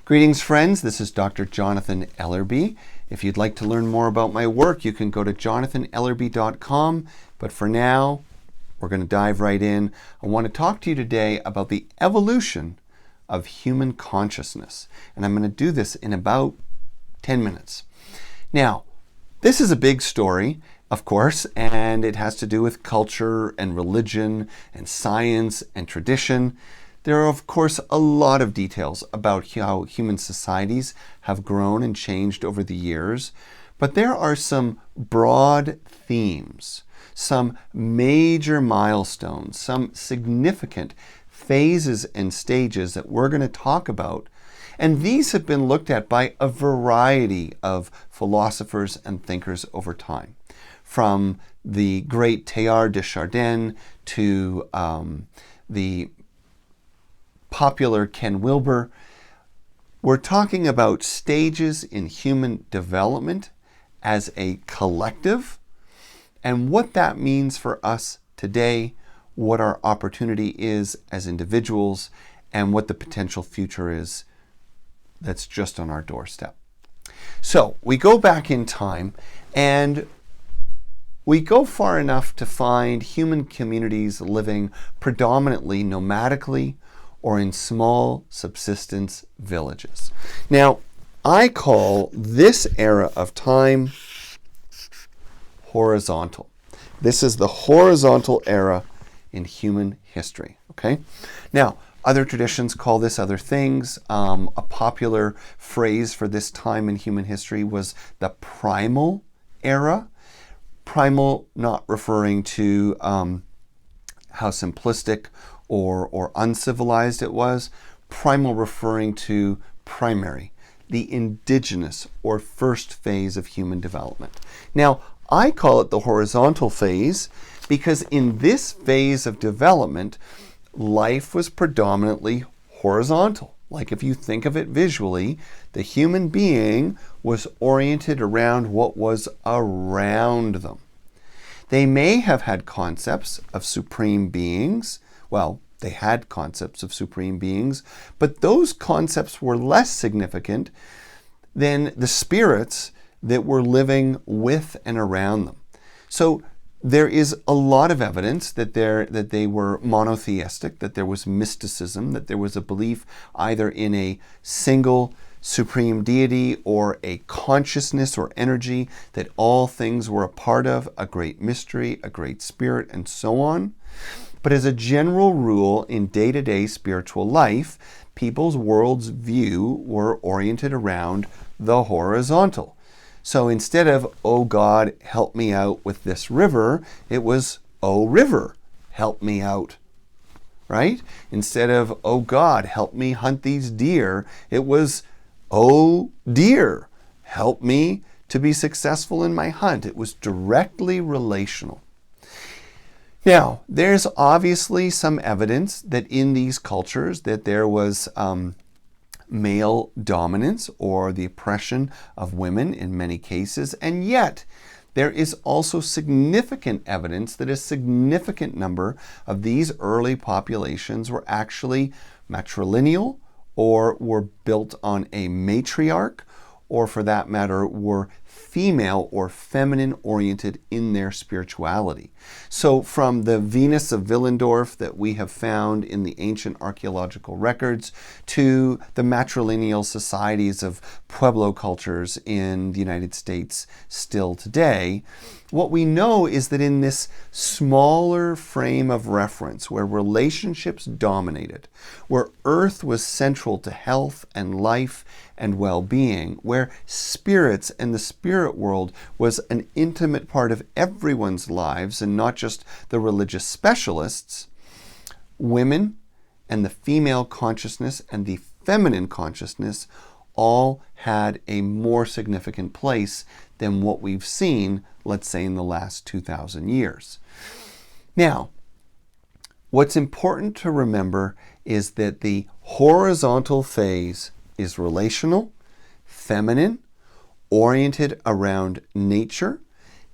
Greetings, friends. This is Dr. Jonathan Ellerby. If you'd like to learn more about my work, you can go to jonathanellerby.com. But for now, we're going to dive right in. I want to talk to you today about the evolution of human consciousness. And I'm going to do this in about 10 minutes. Now, this is a big story, of course, and it has to do with culture and religion and science and tradition. There are, of course, a lot of details about how human societies have grown and changed over the years, but there are some broad themes, some major milestones, some significant phases and stages that we're going to talk about. And these have been looked at by a variety of philosophers and thinkers over time, from the great Teilhard de Chardin to the popular Ken Wilber. We're talking about stages in human development as a collective and what that means for us today, what our opportunity is as individuals, and what the potential future is that's just on our doorstep. So we go back in time and we go far enough to find human communities living predominantly nomadically or in small subsistence villages. Now, I call this era of time horizontal. This is the horizontal era in human history, okay? Now, other traditions call this other things. A popular phrase for this time in human history was the primal era. Primal not referring to how simplistic or uncivilized it was. Primal referring to primary, the indigenous or first phase of human development. Now, I call it the horizontal phase because in this phase of development, life was predominantly horizontal. Like if you think of it visually, the human being was oriented around what was around them. They may have had concepts of supreme beings. Well, they had concepts of supreme beings, but those concepts were less significant than the spirits that were living with and around them. So there is a lot of evidence that they were monotheistic, that there was mysticism, that there was a belief either in a single supreme deity or a consciousness or energy that all things were a part of, a great mystery, a great spirit, and so on. But as a general rule in day-to-day spiritual life, people's world's view were oriented around the horizontal. So instead of, oh God, help me out with this river, it was, oh river, help me out, right? Instead of, oh God, help me hunt these deer, it was, oh deer, help me to be successful in my hunt. It was directly relational. Now, there's obviously some evidence that in these cultures that there was male dominance or the oppression of women in many cases, and yet there is also significant evidence that a significant number of these early populations were actually matrilineal or were built on a matriarch, or for that matter were female or feminine oriented in their spirituality. So from the Venus of Willendorf that we have found in the ancient archaeological records to the matrilineal societies of Pueblo cultures in the United States still today, what we know is that in this smaller frame of reference where relationships dominated, where earth was central to health and life and well-being, where spirits and the spirit world was an intimate part of everyone's lives and not just the religious specialists, women and the female consciousness and the feminine consciousness all had a more significant place than what we've seen, let's say, in the last 2,000 years. Now, what's important to remember is that the horizontal phase is relational, feminine, oriented around nature,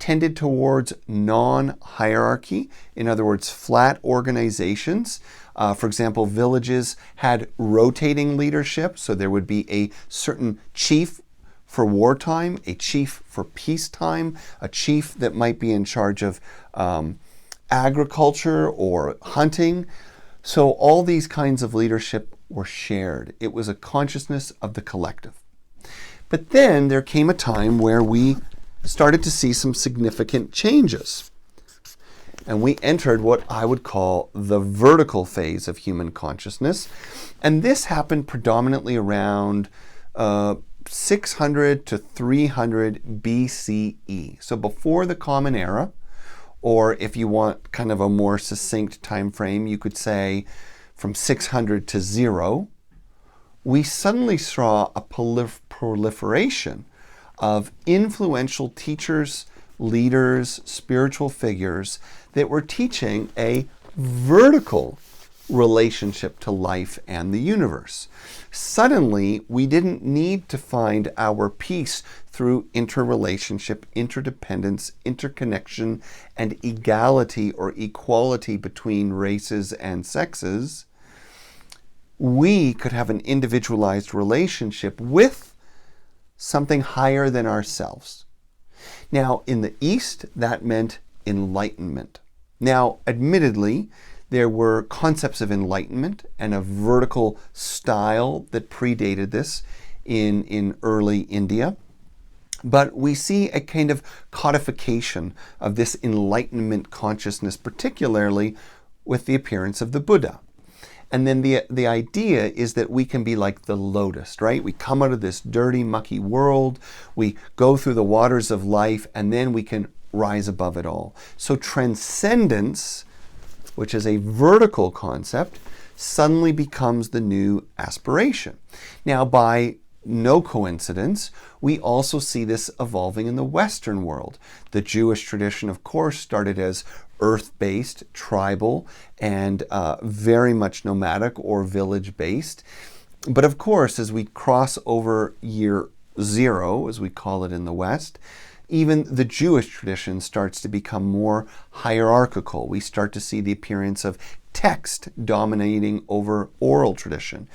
tended towards non-hierarchy, in other words, flat organizations. For example, villages had rotating leadership, so there would be a certain chief for wartime, a chief for peacetime, a chief that might be in charge of agriculture or hunting. So all these kinds of leadership were shared. It was a consciousness of the collective. But then there came a time where we started to see some significant changes. And we entered what I would call the vertical phase of human consciousness. And this happened predominantly around 600 to 300 BCE. So before the Common Era, or if you want kind of a more succinct time frame, you could say from 600 to 0, we suddenly saw a proliferation of influential teachers, leaders, spiritual figures that were teaching a vertical relationship to life and the universe. Suddenly, we didn't need to find our peace through interrelationship, interdependence, interconnection, and equality or equality between races and sexes. We could have an individualized relationship with something higher than ourselves. Now, in the East, that meant enlightenment. Now, admittedly, there were concepts of enlightenment and a vertical style that predated this in early India. But we see a kind of codification of this enlightenment consciousness, particularly with the appearance of the Buddha. And then the idea is that we can be like the lotus, right? We come out of this dirty, mucky world, we go through the waters of life, and then we can rise above it all. So transcendence, which is a vertical concept, suddenly becomes the new aspiration. Now, by no coincidence, we also see this evolving in the Western world. The Jewish tradition, of course, started as earth-based, tribal, and very much nomadic or village-based. But of course, as we cross over year 0, as we call it in the West, even the Jewish tradition starts to become more hierarchical. We start to see the appearance of text dominating over oral tradition.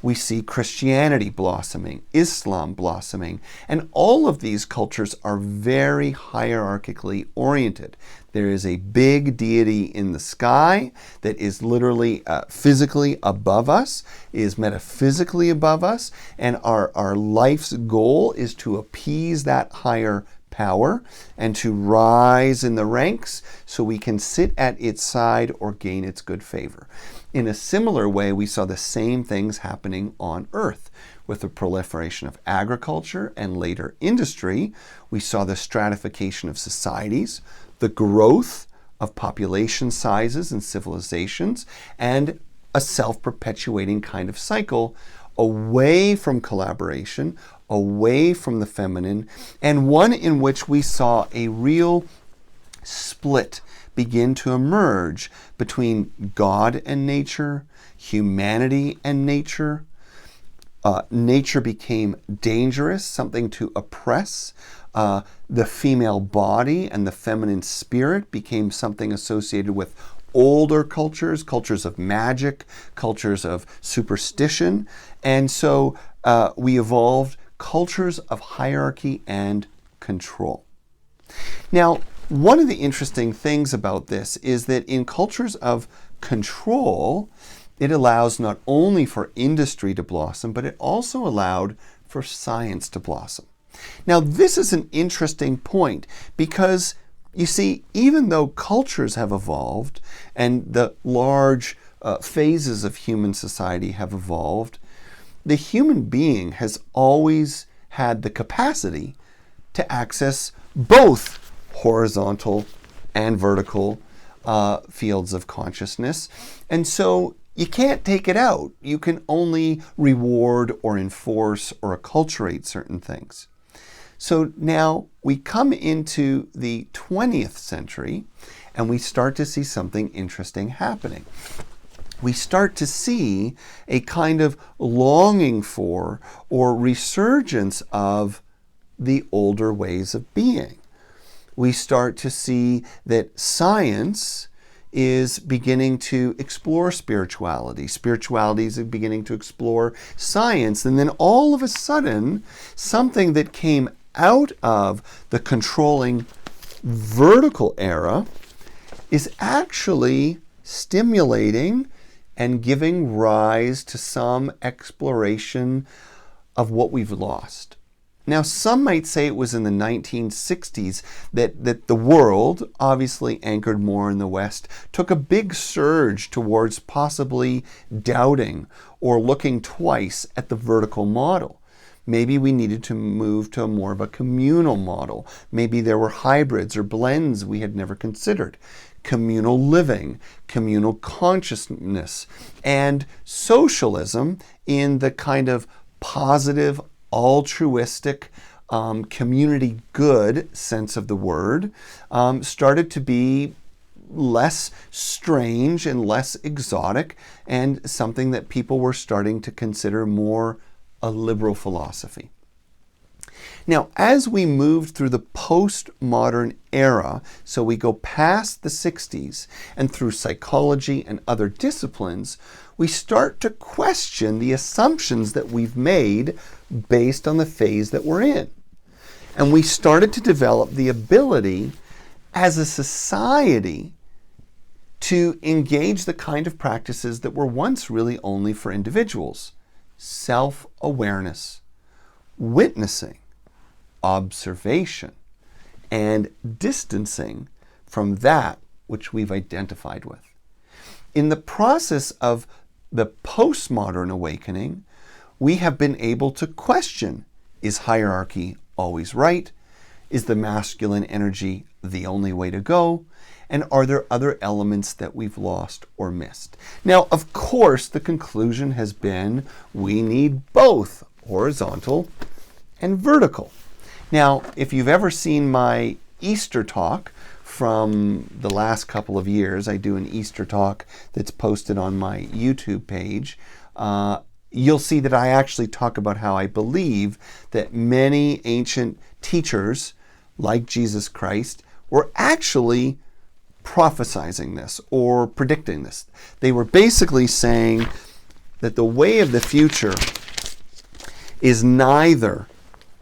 We see Christianity blossoming, Islam blossoming, and all of these cultures are very hierarchically oriented. There is a big deity in the sky that is literally physically above us, is metaphysically above us, and our life's goal is to appease that higher power and to rise in the ranks so we can sit at its side or gain its good favor. In a similar way, we saw the same things happening on Earth. With the proliferation of agriculture and later industry, we saw the stratification of societies, the growth of population sizes and civilizations, and a self-perpetuating kind of cycle away from collaboration, away from the feminine, and one in which we saw a real split begin to emerge between God and nature, humanity and nature. Nature became dangerous, something to oppress. The female body and the feminine spirit became something associated with older cultures, cultures of magic, cultures of superstition. And so we evolved cultures of hierarchy and control. Now, one of the interesting things about this is that in cultures of control, it allows not only for industry to blossom, but it also allowed for science to blossom. Now, this is an interesting point because, you see, even though cultures have evolved and the large phases of human society have evolved, the human being has always had the capacity to access both horizontal and vertical fields of consciousness. And so you can't take it out. You can only reward or enforce or acculturate certain things. So now we come into the 20th century and we start to see something interesting happening. We start to see a kind of longing for or resurgence of the older ways of being. we start to see that science is beginning to explore spirituality. Spirituality is beginning to explore science. And then all of a sudden, something that came out of the controlling vertical era is actually stimulating and giving rise to some exploration of what we've lost. Now, some might say it was in the 1960s that the world, obviously anchored more in the West, took a big surge towards possibly doubting or looking twice at the vertical model. Maybe we needed to move to more of a communal model. Maybe there were hybrids or blends we had never considered. Communal living, communal consciousness, and socialism in the kind of positive, altruistic, community good sense of the word started to be less strange and less exotic, and something that people were starting to consider more a liberal philosophy. Now, as we moved through the postmodern era, so we go past the 60s and through psychology and other disciplines, we start to question the assumptions that we've made based on the phase that we're in. And we started to develop the ability as a society to engage the kind of practices that were once really only for individuals. Self-awareness, witnessing, observation, and distancing from that which we've identified with. In the process of the postmodern awakening, we have been able to question, is hierarchy always right? Is the masculine energy the only way to go? And are there other elements that we've lost or missed? Now, of course, the conclusion has been we need both horizontal and vertical. Now, if you've ever seen my Easter talk from the last couple of years, I do an Easter talk that's posted on my YouTube page. You'll see that I actually talk about how I believe that many ancient teachers, like Jesus Christ, were actually prophesizing this or predicting this. They were basically saying that the way of the future is neither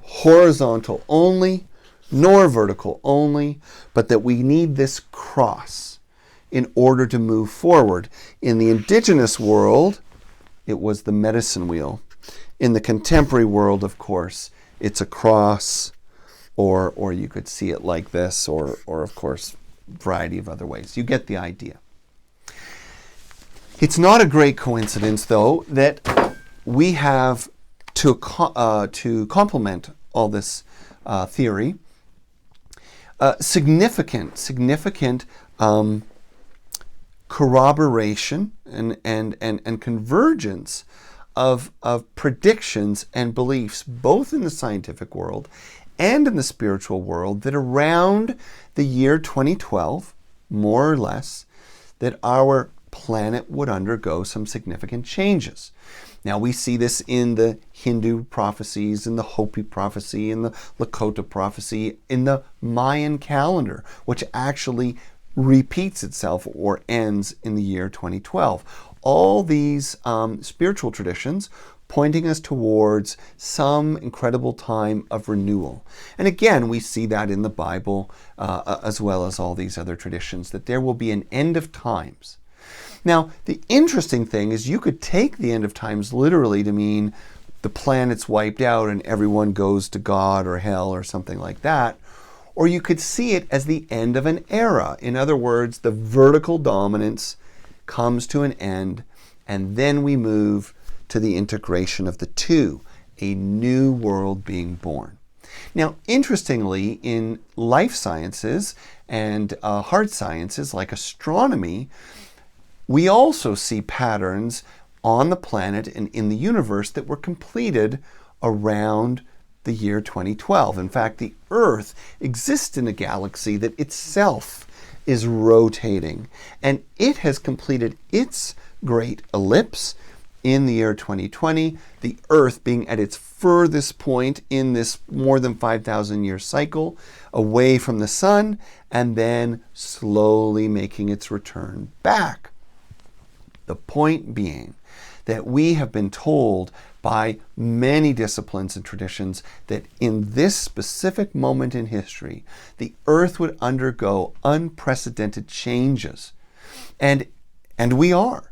horizontal only nor vertical only, but that we need this cross in order to move forward. In the indigenous world, it was the medicine wheel. In the contemporary world, of course, it's a cross, or you could see it like this, or of course, a variety of other ways. You get the idea. It's not a great coincidence, though, that we have to complement all this theory, significant corroboration and convergence of predictions and beliefs, both in the scientific world and in the spiritual world, that around the year 2012, more or less, that our planet would undergo some significant changes. Now, we see this in the Hindu prophecies, in the Hopi prophecy, in the Lakota prophecy, in the Mayan calendar, which actually repeats itself or ends in the year 2012. All these spiritual traditions pointing us towards some incredible time of renewal. And again, we see that in the Bible as well as all these other traditions, that there will be an end of times. Now, the interesting thing is you could take the end of times literally to mean the planet's wiped out and everyone goes to God or hell or something like that. Or you could see it as the end of an era. In other words, the vertical dominance comes to an end, and then we move to the integration of the two, a new world being born. Now, interestingly, in life sciences and hard sciences like astronomy, we also see patterns on the planet and in the universe that were completed around the year 2012. In fact, the Earth exists in a galaxy that itself is rotating, and it has completed its great ellipse, in the year 2020, the Earth being at its furthest point in this more than 5,000 year cycle away from the sun, and then slowly making its return back. The point being that we have been told by many disciplines and traditions that in this specific moment in history, the Earth would undergo unprecedented changes. And we are.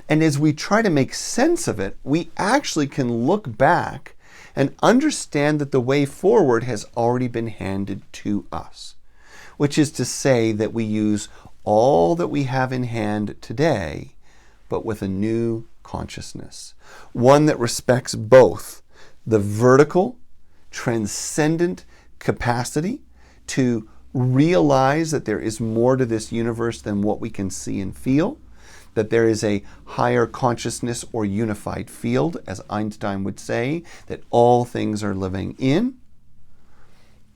And as we try to make sense of it, we actually can look back and understand that the way forward has already been handed to us, which is to say that we use all that we have in hand today, but with a new consciousness, one that respects both the vertical, transcendent capacity to realize that there is more to this universe than what we can see and feel, that there is a higher consciousness or unified field, as Einstein would say, that all things are living in.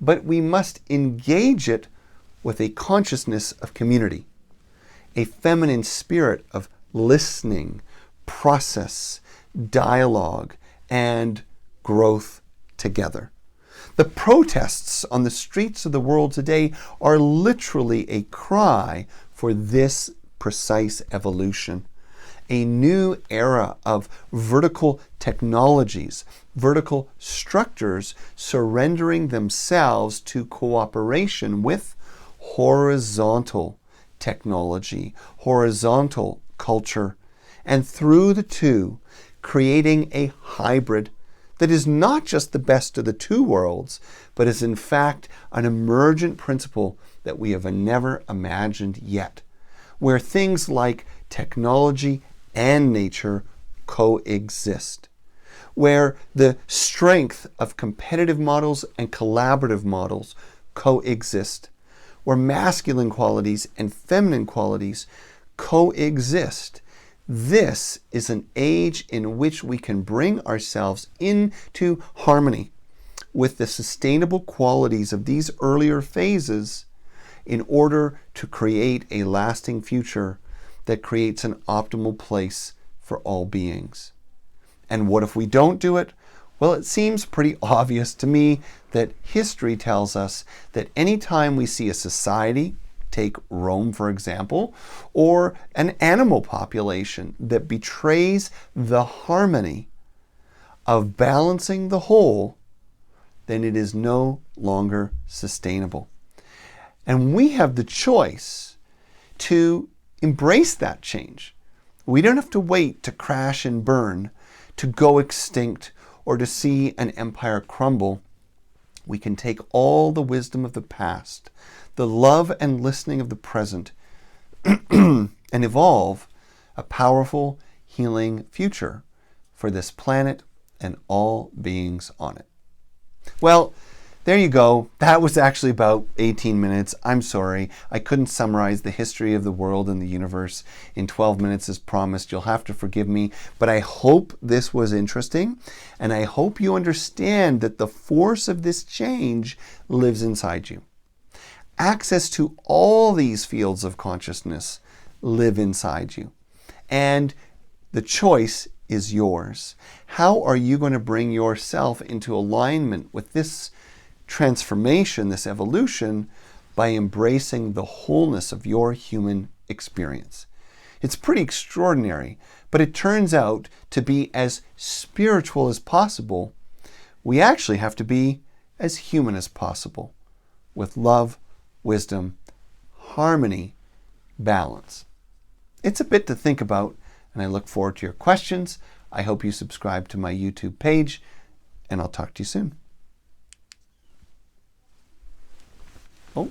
But we must engage it with a consciousness of community, a feminine spirit of listening, process, dialogue, and growth together. The protests on the streets of the world today are literally a cry for this precise evolution. A new era of vertical technologies, vertical structures surrendering themselves to cooperation with horizontal technology, horizontal culture, and through the two, creating a hybrid that is not just the best of the two worlds, but is in fact an emergent principle that we have never imagined yet, where things like technology and nature coexist, where the strength of competitive models and collaborative models coexist, where masculine qualities and feminine qualities coexist. This is an age in which we can bring ourselves into harmony with the sustainable qualities of these earlier phases in order to create a lasting future that creates an optimal place for all beings. And what if we don't do it? Well, it seems pretty obvious to me that history tells us that anytime we see a society, take Rome for example, or an animal population that betrays the harmony of balancing the whole, then it is no longer sustainable. And we have the choice to embrace that change. We don't have to wait to crash and burn, to go extinct, or to see an empire crumble. We can take all the wisdom of the past, the love and listening of the present, and evolve a powerful, healing future for this planet and all beings on it. Well, there you go. That was actually about 18 minutes. I'm sorry. I couldn't summarize the history of the world and the universe in 12 minutes as promised. You'll have to forgive me. But I hope this was interesting. And I hope you understand that the force of this change lives inside you. Access to all these fields of consciousness live inside you. And the choice is yours. How are you going to bring yourself into alignment with this transformation, this evolution, by embracing the wholeness of your human experience? It's pretty extraordinary, but it turns out to be as spiritual as possible. We actually have to be as human as possible, with love, wisdom, harmony, balance. It's a bit to think about, and I look forward to your questions. I hope you subscribe to my YouTube page, and I'll talk to you soon. Oh.